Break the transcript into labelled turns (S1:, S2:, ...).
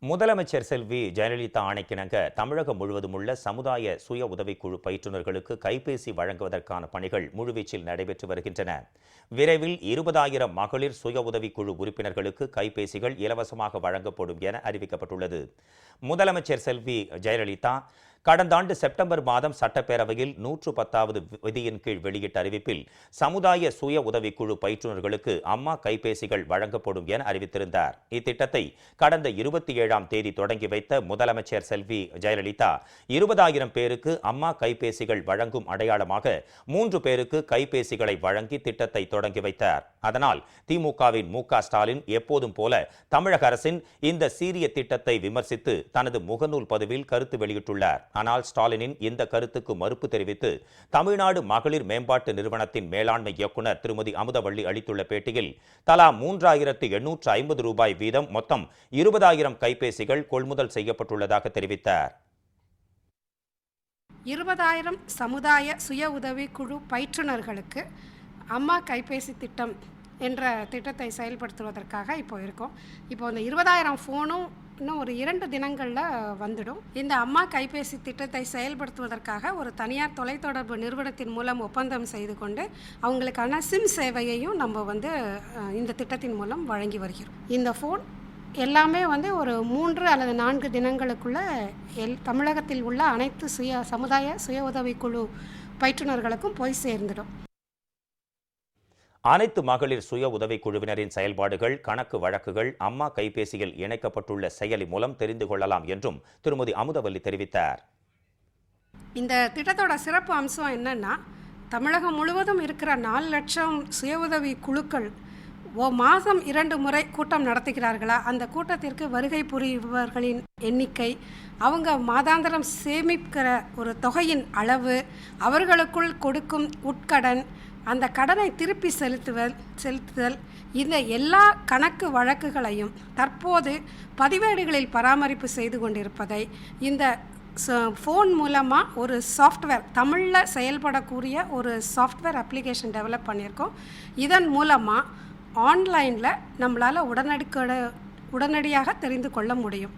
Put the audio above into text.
S1: முதலமைச்சர் செல்வி ஜெயலலிதா ஆணைக்கிணங்க தமிழகம் முழுவதும் உள்ள சமுதாய சுய உதவிக்குழு பயிற்றுநர்களுக்கு கைபேசி வழங்குவதற்கான பணிகள் முழுவீச்சில் நடைபெற்று வருகின்றன. விரைவில் 20,000 மகளிர் சுய உதவிக்குழு உறுப்பினர்களுக்கு கைபேசிகள் இலவசமாக வழங்கப்படும் என அறிவிக்கப்பட்டுள்ளது. முதலமைச்சர் செல்வி ஜெயலலிதா கடந்த ஆண்டு செப்டம்பர் மாதம் சட்டப்பேரவையில் 110வது விதியின் கீழ் வெளியிட்ட அறிவிப்பில் சமுதாய சுய உதவிக்குழு பயிற்றுநர்களுக்கு அம்மா கைபேசிகள் வழங்கப்படும் என அறிவித்திருந்தார். இத்திட்டத்தை கடந்த 27ஆம் தேதி தொடங்கி வைத்த முதலமைச்சர் செல்வி ஜெயலலிதா 20,000 பேருக்கு அம்மா கைபேசிகள் வழங்கும் அடையாளமாக 3 பேருக்கு கைபேசிகளை வழங்கி திட்டத்தை தொடங்கி வைத்தார். அதனால் திமுகவின் மு.க. ஸ்டாலின் எப்போதும் போல தமிழக அரசின் இந்த சீரிய திட்டத்தை விமர்சித்து தனது முகநூல் பதிவில் கருத்து வெளியிட்டுள்ளார். ஆனால் ஸ்டாலினின் இந்த கருத்துக்கு மறுப்பு தெரிவித்து தமிழ்நாடு மகளிர் மேம்பாட்டு நிறுவனத்தின் மேலாண்மை இயக்குநர் திருமதி அமுதவள்ளி அளித்துள்ள பேட்டியில் தலா 3,850 ரூபாய் வீதம் மொத்தம் 20,000 கைபேசிகள் கொள்முதல் செய்யப்பட்டுள்ளதாக தெரிவித்தார்.
S2: 20,000 சமுதாய சுய உதவிக்குழு பயிற்றுநர்களுக்கு அம்மா கைபேசி திட்டம் என்ற திட்டத்தை செயல்படுத்துவதற்காக இப்போ இருக்கோம். இப்போ இந்த 20,000 ஃபோனும் இன்னும் ஒரு 2 தினங்களில் வந்துடும். இந்த அம்மா கைபேசி திட்டத்தை செயல்படுத்துவதற்காக ஒரு தனியார் தொலைத்தொடர்பு நிறுவனத்தின் மூலம் ஒப்பந்தம் செய்து கொண்டு அவங்களுக்கான சிம் சேவையையும் நம்ம இந்த திட்டத்தின் மூலம் வழங்கி வருகிறோம். இந்த ஃபோன் எல்லாமே ஒரு 3 அல்லது 4 தினங்களுக்குள்ள தமிழகத்தில் உள்ள அனைத்து சமுதாய சுய உதவிக்குழு பயிற்றுநர்களுக்கும் போய் சேர்ந்துடும்.
S1: அனைத்து மகளிர் சுய உதவிக்குழுவினரின் செயல்பாடுகள், கணக்கு வழக்குகள் அம்மா கைபேசியில் இணைக்கப்பட்டுள்ள செயலி மூலம் தெரிந்து கொள்ளலாம் என்றும் திருமதி அமுதவள்ளி தெரிவித்தார்.
S2: இந்த திட்டத்தோட சிறப்பு அம்சம் என்னன்னா, தமிழகம் முழுவதும் இருக்கிற 4 லட்சம் சுய உதவி குழுக்கள் மாதம் 2 முறை கூட்டம் நடத்துகிறார்களா, அந்த கூட்டத்திற்கு வருகை புரிபவர்களின் எண்ணிக்கை, அவங்க மாதாந்திரம் சேமிக்கிற ஒரு தொகையின் அளவு, அவர்களுக்குள் கொடுக்கும் உட்கடன், அந்த கடனை திருப்பி செலுத்துதல் இந்த எல்லா கணக்கு வழக்குகளையும் தற்போது பதிவேடுகளில் பராமரிப்பு செய்து கொண்டிருப்பதை இந்த ஃபோன் மூலமாக ஒரு சாஃப்ட்வேர், தமிழில் செயல்படக்கூடிய ஒரு சாஃப்ட்வேர் அப்ளிகேஷன் டெவலப் பண்ணியிருக்கோம். இதன் மூலமாக ஆன்லைனில் நம்மளால் உடனடியாக தெரிந்து கொள்ள முடியும்.